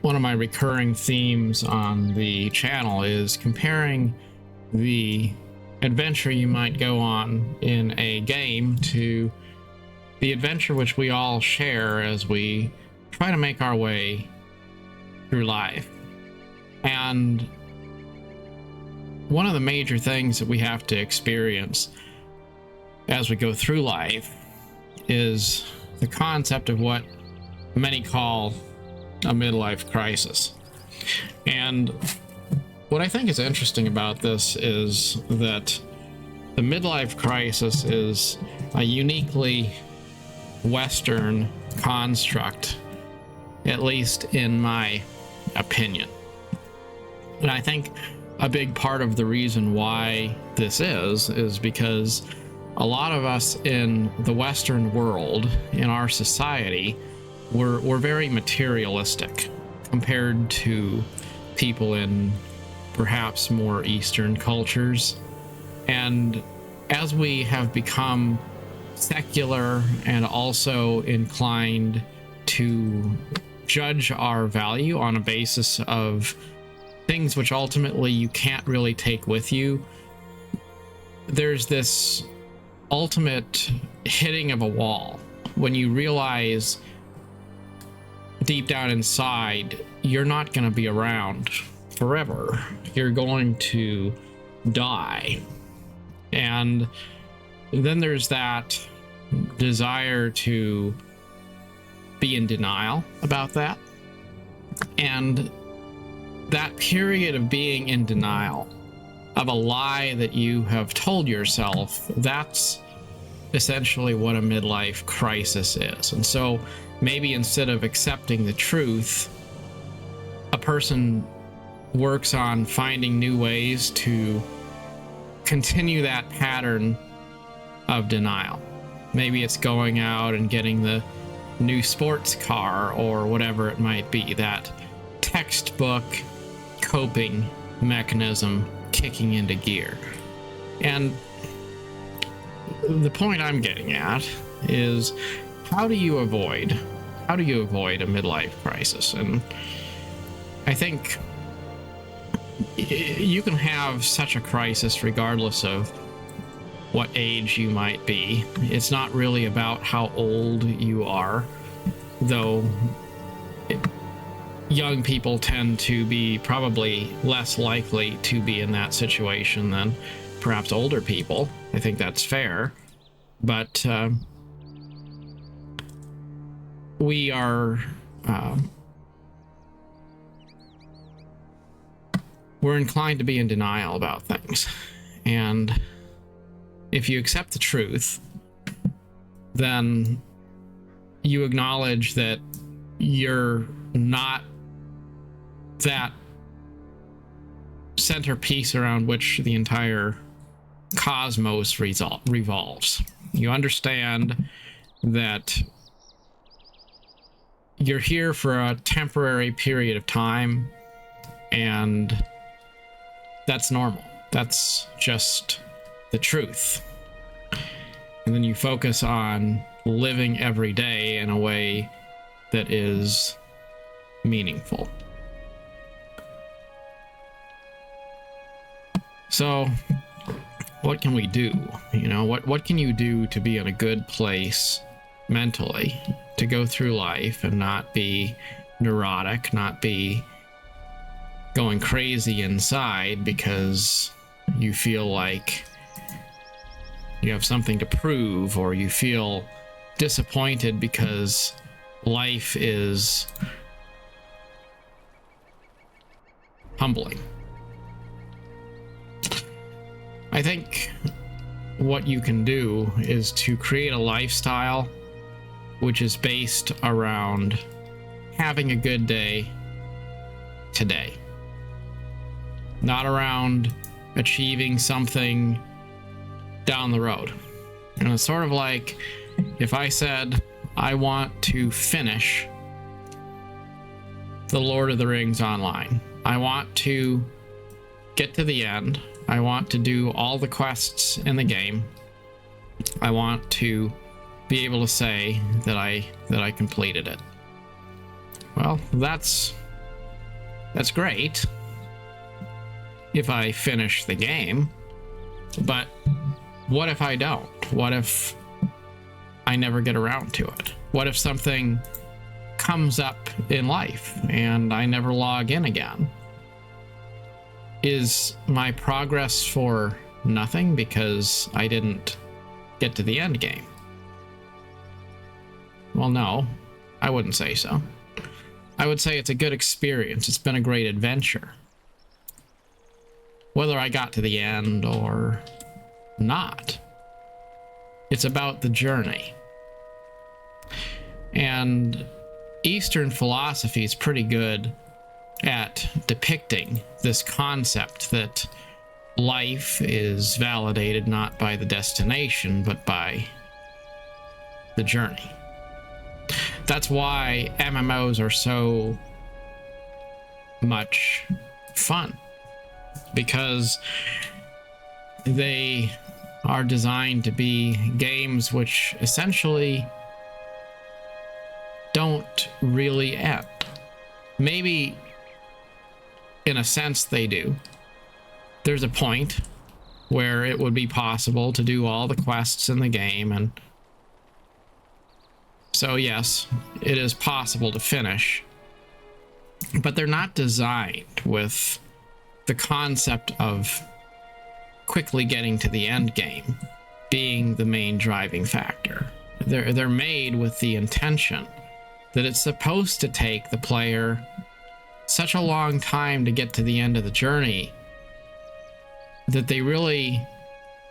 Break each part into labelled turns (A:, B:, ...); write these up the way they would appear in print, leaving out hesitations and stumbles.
A: one of my recurring themes on the channel is comparing the adventure you might go on in a game to the adventure which we all share as we try to make our way through life. And one of the major things that we have to experience as we go through life is the concept of what many call a midlife crisis. And what I think is interesting about this is that the midlife crisis is a uniquely Western construct, at least in my opinion. And I think a big part of the reason why this is because a lot of us in the Western world, in our society, we're very materialistic compared to people in perhaps more Eastern cultures. And as we have become secular and also inclined to judge our value on a basis of things which ultimately you can't really take with you, there's this ultimate hitting of a wall when you realize deep down inside you're not going to be around forever. You're going to die. And then there's that desire to be in denial about that. And that period of being in denial of a lie that you have told yourself, that's essentially what a midlife crisis is. And so maybe instead of accepting the truth, a person works on finding new ways to continue that pattern of denial. Maybe it's going out and getting the new sports car or whatever it might be, that textbook coping mechanism kicking into gear. And the point I'm getting at is, how do you avoid a midlife crisis? And I think you can have such a crisis regardless of what age you might be. It's not really about how old you are, though young people tend to be probably less likely to be in that situation than perhaps older people. I think that's fair. But we are we're inclined to be in denial about things. And if you accept the truth, then you acknowledge that you're not that centerpiece around which the entire cosmos revolves. You understand that you're here for a temporary period of time, and that's normal. That's just the truth. And then you focus on living every day in a way that is meaningful. So what can we do? What can you do to be in a good place mentally, to go through life and not be neurotic, not be going crazy inside because you feel like you have something to prove, or you feel disappointed because life is humbling? I think what you can do is to create a lifestyle which is based around having a good day today, not around achieving something down the road. And it's sort of like if I said, I want to finish The Lord of the Rings online. I want to get to the end. I want to do all the quests in the game. I want to be able to say that I completed it. Well, that's That's great if I finish the game, but what if I don't? What if I never get around to it? What if something comes up in life and I never log in again? Is my progress for nothing because I didn't get to the end game? Well, no, I wouldn't say so. I would say it's a good experience. It's been a great adventure. Whether I got to the end or not, it's about the journey. And Eastern philosophy is pretty good at depicting this concept that life is validated not by the destination, but by the journey. That's why MMOs are so much fun, because they are designed to be games which essentially don't really end. Maybe in a sense they do. There's a point where it would be possible to do all the quests in the game, and so yes, it is possible to finish, but they're not designed with the concept of quickly getting to the end game being the main driving factor. They're made with the intention that it's supposed to take the player such a long time to get to the end of the journey that they really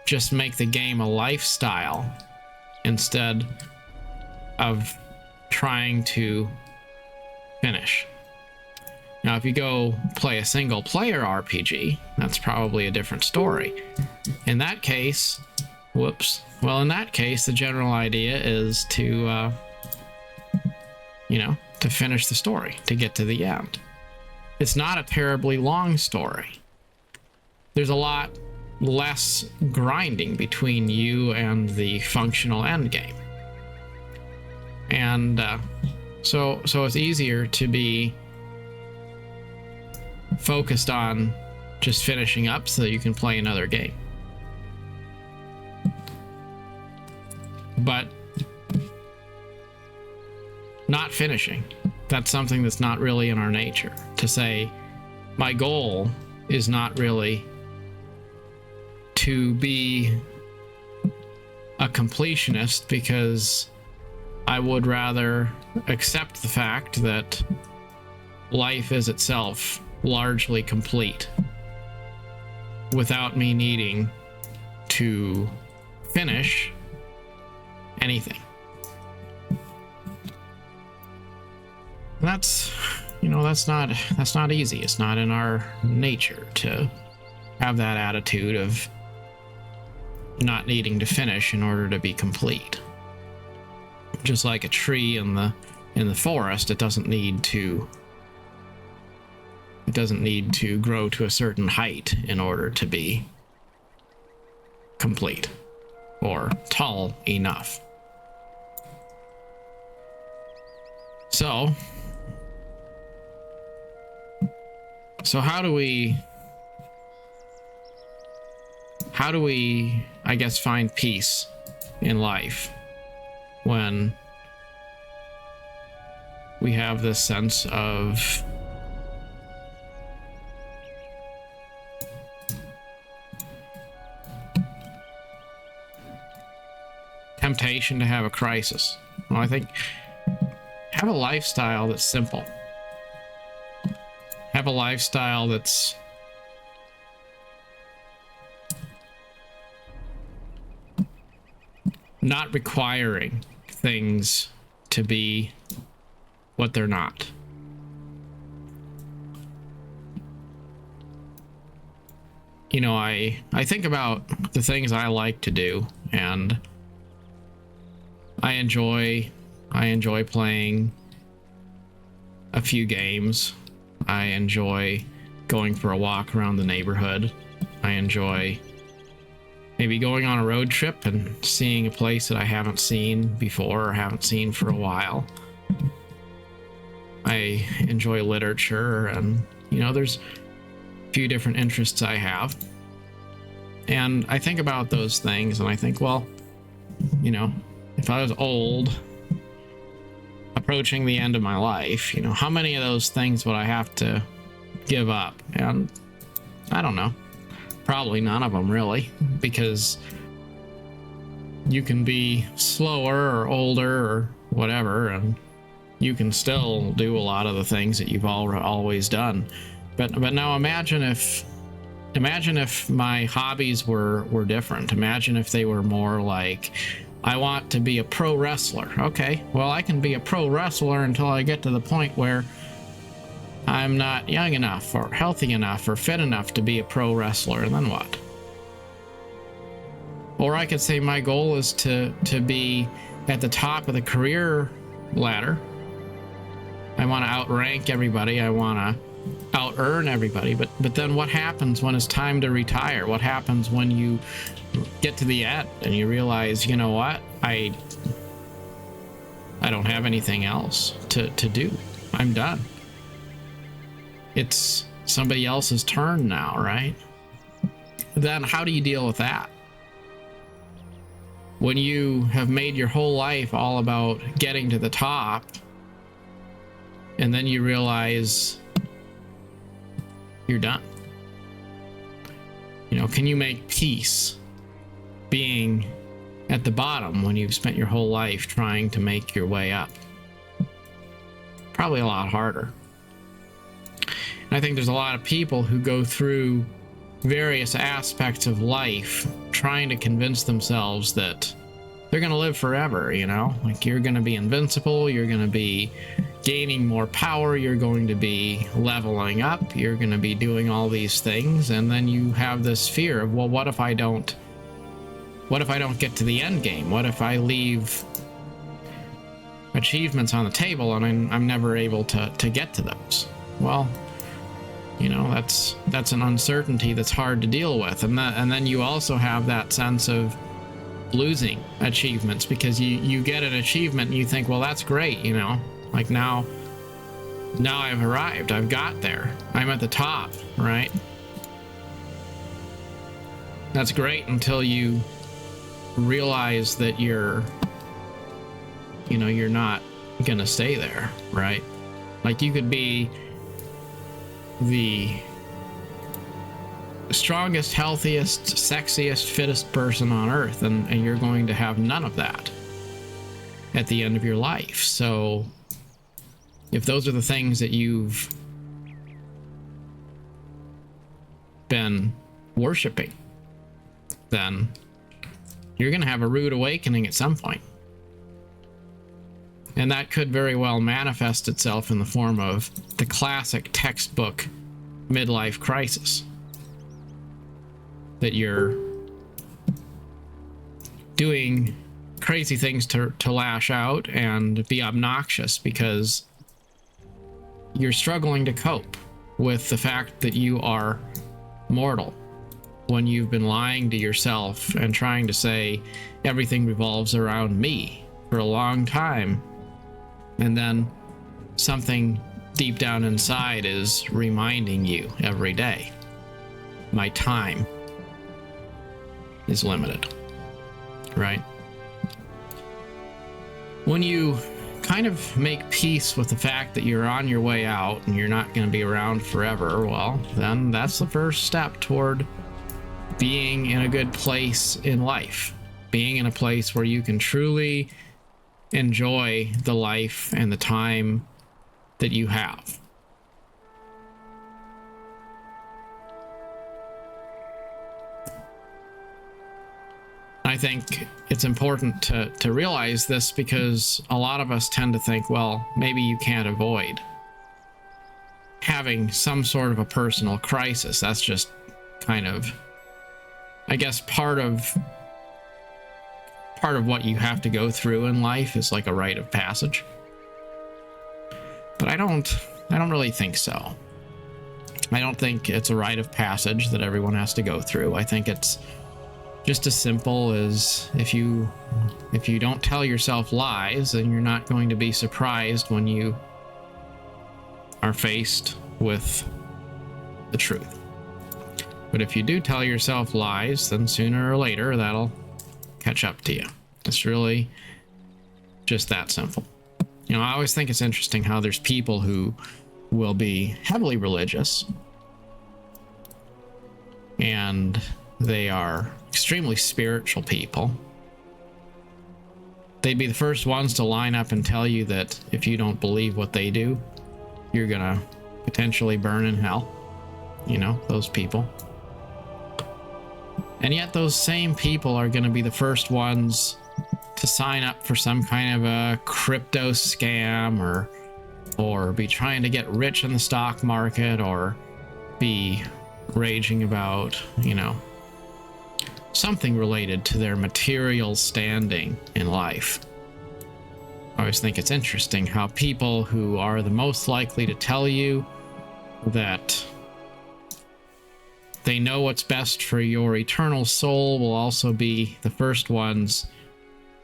A: just make the game a lifestyle instead of trying to finish. Now, if you go play a single player RPG, that's probably a different story. In that case, in that case, the general idea is to, to finish the story, to get to the end. It's not a terribly long story. There's a lot less grinding between you and the functional end game. And so it's easier to be focused on just finishing up so that you can play another game. But not finishing, that's something that's not really in our nature. To say, my goal is not really to be a completionist, because I would rather accept the fact that life is itself largely complete without me needing to finish anything. That's not easy. It's not in our nature to have that attitude of not needing to finish in order to be complete. Just like a tree in the forest, it doesn't need to grow to a certain height in order to be complete or tall enough. So how do we, I guess, find peace in life when we have this sense of temptation to have a crisis? Well, I think have a lifestyle that's simple. Have a lifestyle that's not requiring things to be what they're not. I think about the things I like to do, and I enjoy playing a few games. I enjoy going for a walk around the neighborhood. I enjoy maybe going on a road trip and seeing a place that I haven't seen before or haven't seen for a while. I enjoy literature, and there's a few different interests I have. And I think about those things and I think, well, if I was old, approaching the end of my life, how many of those things would I have to give up? And I don't know, probably none of them really, because you can be slower or older or whatever, and you can still do a lot of the things that you've always done. But now imagine if my hobbies were different. Imagine if they were more like, I want to be a pro wrestler. Okay, well, I can be a pro wrestler until I get to the point where I'm not young enough or healthy enough or fit enough to be a pro wrestler, and then what? Or I could say my goal is to be at the top of the career ladder. I want to outrank everybody. I want to out-earn everybody. But then what happens when it's time to retire? What happens when you get to the end and you realize, you know what? I don't have anything else to do. I'm done. It's somebody else's turn now, right? Then how do you deal with that? When you have made your whole life all about getting to the top, and then you realize you're done. Can you make peace being at the bottom when you've spent your whole life trying to make your way up? Probably a lot harder. And I think there's a lot of people who go through various aspects of life trying to convince themselves that they're going to live forever, like you're going to be invincible, you're going to be gaining more power, you're going to be leveling up, you're going to be doing all these things, and then you have this fear of, well, what if I don't get to the end game? What if I leave achievements on the table and I'm never able to get to those? Well, that's an uncertainty that's hard to deal with, and then you also have that sense of losing achievements, because you get an achievement and you think, well, that's great, like now I've arrived, I've got there, I'm at the top, right? That's great until you realize that you're not gonna stay there, right? Like you could be the strongest, healthiest, sexiest, fittest person on earth, and you're going to have none of that at the end of your life. So if those are the things that you've been worshiping, then you're going to have a rude awakening at some point. And that could very well manifest itself in the form of the classic textbook midlife crisis. That you're doing crazy things to lash out and be obnoxious because you're struggling to cope with the fact that you are mortal, when you've been lying to yourself and trying to say everything revolves around me for a long time. And then something deep down inside is reminding you every day, my time is limited, right? When you kind of make peace with the fact that you're on your way out and you're not going to be around forever, well, then that's the first step toward being in a good place in life, being in a place where you can truly enjoy the life and the time that you have. I think it's important to realize this, because a lot of us tend to think, well, maybe you can't avoid having some sort of a personal crisis. That's just kind of, I guess, part of what you have to go through in life is like a rite of passage. But I don't really think so. I don't think it's a rite of passage that everyone has to go through. I think it's just as simple as if you don't tell yourself lies, then you're not going to be surprised when you are faced with the truth. But if you do tell yourself lies, then sooner or later that'll catch up to you. It's really just that simple. You know, I always think it's interesting how there's people who will be heavily religious and they are extremely spiritual people. They'd be the first ones to line up and tell you that if you don't believe what they do, you're gonna potentially burn in hell. You know, those people. And yet those same people are gonna be the first ones to sign up for some kind of a crypto scam or be trying to get rich in the stock market or be raging about, you know, something related to their material standing in life. I always think it's interesting how people who are the most likely to tell you that they know what's best for your eternal soul will also be the first ones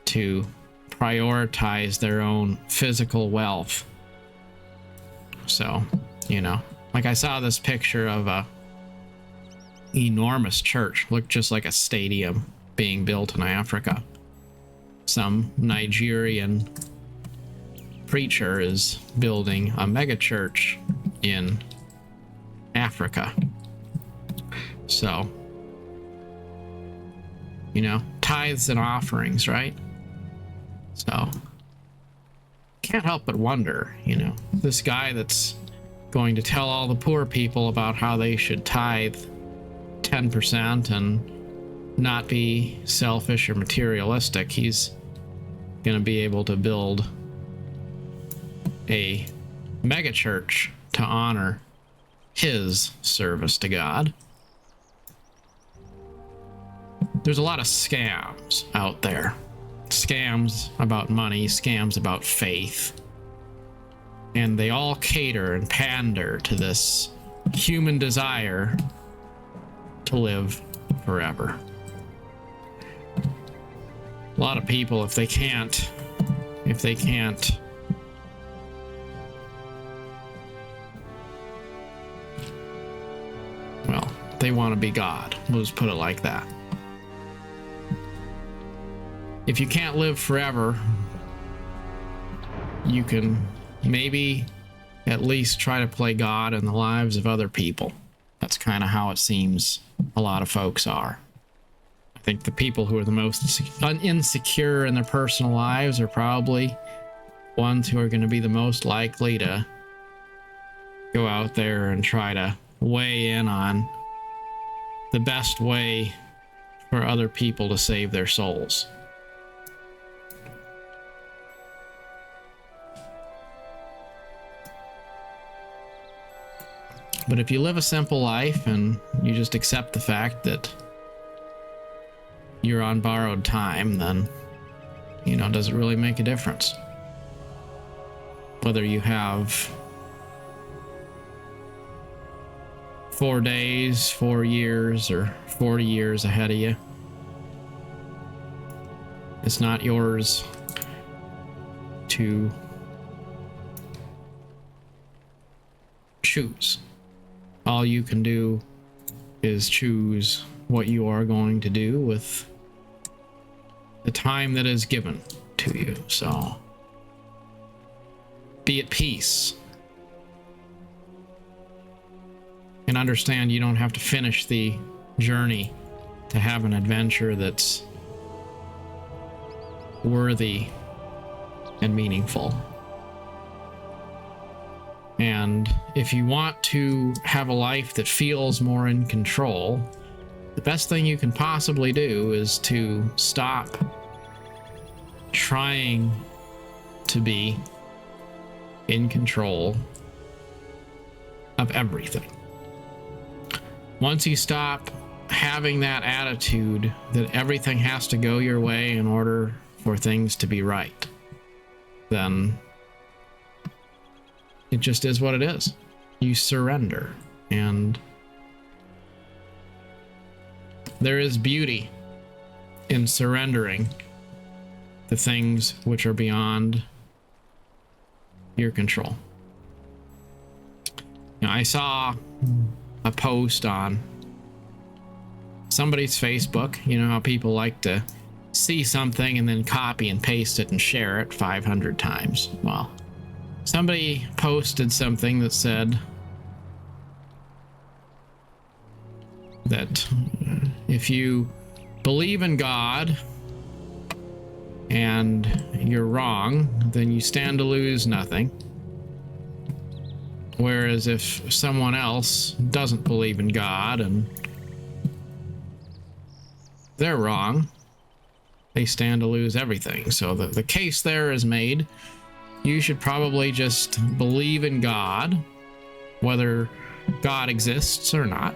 A: to prioritize their own physical wealth. So, you know, like I saw this picture of a enormous church, looked just like a stadium being built in Africa. Some Nigerian preacher is building a mega church in Africa. So, you know, tithes and offerings, right? So, can't help but wonder, you know, this guy that's going to tell all the poor people about how they should tithe 10% and not be selfish or materialistic, he's going to be able to build a mega church to honor his service to God. There's a lot of scams out there. Scams about money, scams about faith. And they all cater and pander to this human desire to live forever. A lot of people, if they can't, well, they want to be God. We'll just put it like that. If you can't live forever, you can maybe at least try to play God in the lives of other people. That's kind of how it seems a lot of folks are. I think the people who are the most insecure in their personal lives are probably ones who are going to be the most likely to go out there and try to weigh in on the best way for other people to save their souls. But if you live a simple life and you just accept the fact that you're on borrowed time, then, you know, does it really make a difference? Whether you have 4 days, 4 years, or 40 years ahead of you, it's not yours to choose. All you can do is choose what you are going to do with the time that is given to you. So, be at peace. And understand you don't have to finish the journey to have an adventure that's worthy and meaningful. And if you want to have a life that feels more in control, the best thing you can possibly do is to stop trying to be in control of everything. Once you stop having that attitude that everything has to go your way in order for things to be right, then it just is what it is. You surrender. And there is beauty in surrendering the things which are beyond your control. I saw a post on somebody's Facebook. You know how people like to see something and then copy and paste it and share it 500 times. Well, somebody posted something that said that if you believe in God and you're wrong, then you stand to lose nothing. Whereas if someone else doesn't believe in God and they're wrong, they stand to lose everything. So the case there is made. You should probably just believe in God, whether God exists or not,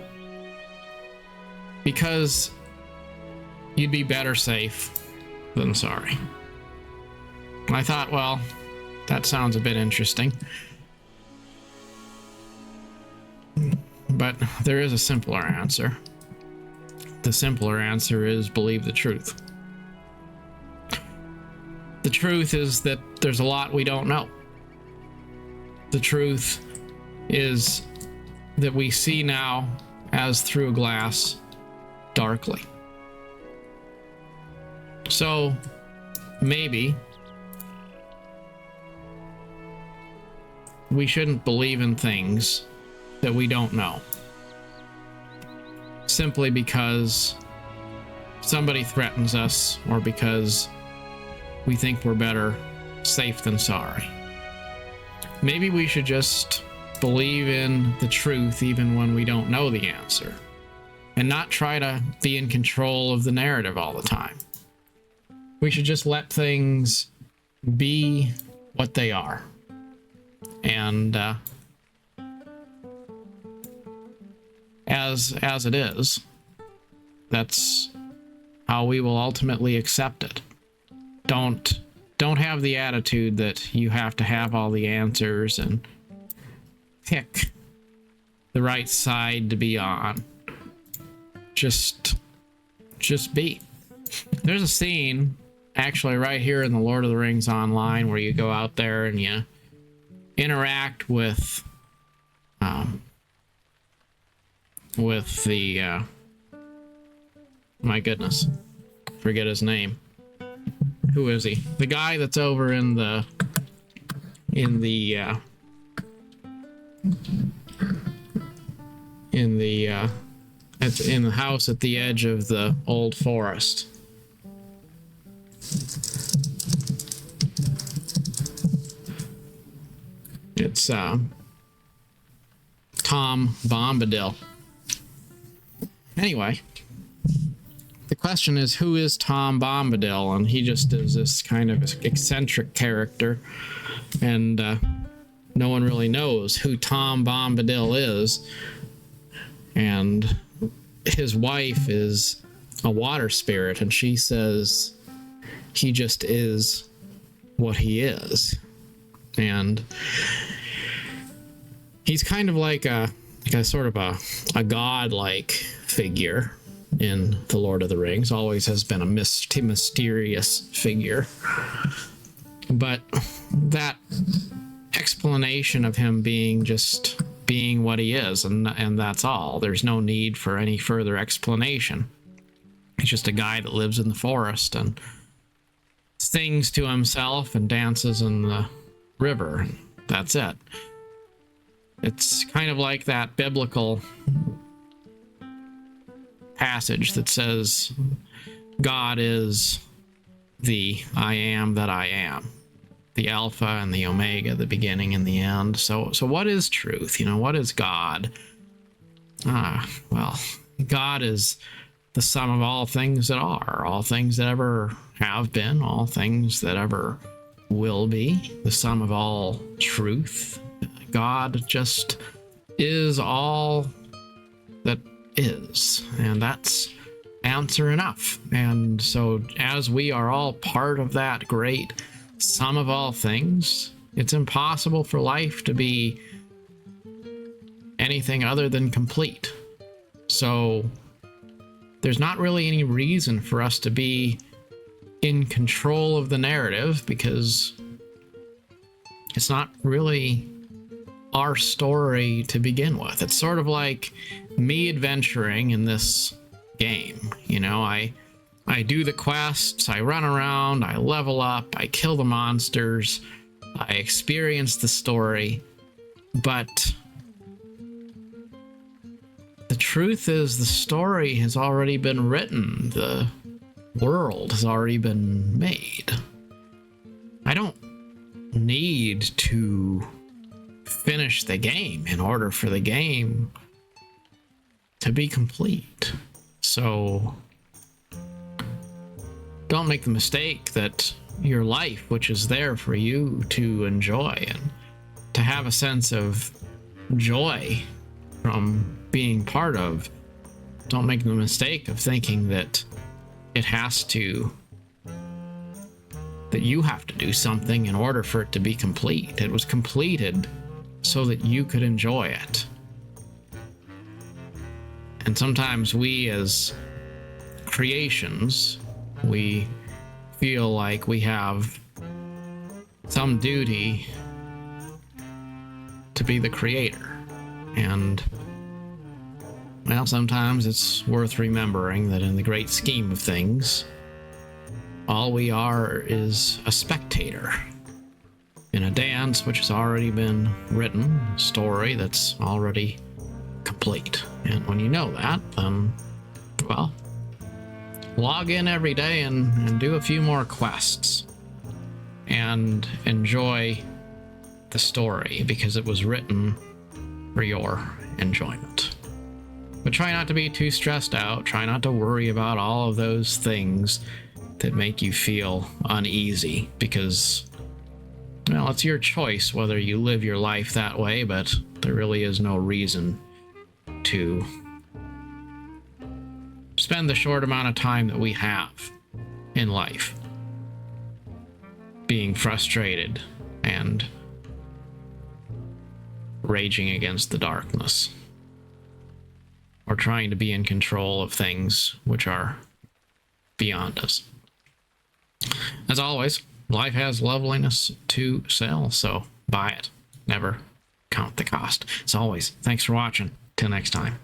A: because you'd be better safe than sorry. I thought, well, that sounds a bit interesting. But there is a simpler answer. The simpler answer is believe the truth. The truth is that there's a lot we don't know. The truth is that we see now as through a glass darkly. So maybe we shouldn't believe in things that we don't know, simply because somebody threatens us or because we think we're better safe than sorry. Maybe we should just believe in the truth even when we don't know the answer, and not try to be in control of the narrative all the time. We should just let things be what they are. And as it is, that's how we will ultimately accept it. Don't have the attitude that you have to have all the answers and pick the right side to be on. Just be. There's a scene actually right here in the Lord of the Rings Online where you go out there and you interact with the my goodness, forget his name. Who is he? The guy that's over in the house at the edge of the old forest. It's Tom Bombadil. Anyway, the question is, who is Tom Bombadil? And he just is this kind of eccentric character, and no one really knows who Tom Bombadil is. And his wife is a water spirit, and she says he just is what he is. And he's kind of like a sort of a god-like figure in the Lord of the Rings. Always has been a mysterious figure. But that explanation of him being just being what he is, and that's all. There's no need for any further explanation. He's just a guy that lives in the forest and sings to himself and dances in the river. That's it. It's kind of like that biblical passage that says God is the I am that I am, the Alpha and the Omega, the beginning and the end. So what is truth? What is God? Well, God is the sum of all things that are, all things that ever have been, all things that ever will be, the sum of all truth. God just is all that is, and that's answer enough. And so as we are all part of that great sum of all things, it's impossible for life to be anything other than complete. So there's not really any reason for us to be in control of the narrative, because it's not really our story to begin with. It's sort of like me adventuring in this game. You know, I do the quests, I run around, I level up, I kill the monsters, I experience the story, but the truth is the story has already been written. The world has already been made. I don't need to finish the game in order for the game to be complete. So don't make the mistake that your life, which is there for you to enjoy and to have a sense of joy from being part of, don't make the mistake of thinking that that you have to do something in order for it to be complete. It was completed so that you could enjoy it. And sometimes we as creations, we feel like we have some duty to be the creator. And well, sometimes it's worth remembering that in the great scheme of things, all we are is a spectator in a dance which has already been written, a story that's already complete. And when you know that, then, well, log in every day and do a few more quests and enjoy the story because it was written for your enjoyment. But try not to be too stressed out. Try not to worry about all of those things that make you feel uneasy because, well, it's your choice whether you live your life that way, but there really is no reason to spend the short amount of time that we have in life being frustrated and raging against the darkness or trying to be in control of things which are beyond us. As always, life has loveliness to sell, so buy it. Never count the cost. As always, thanks for watching. Till next time.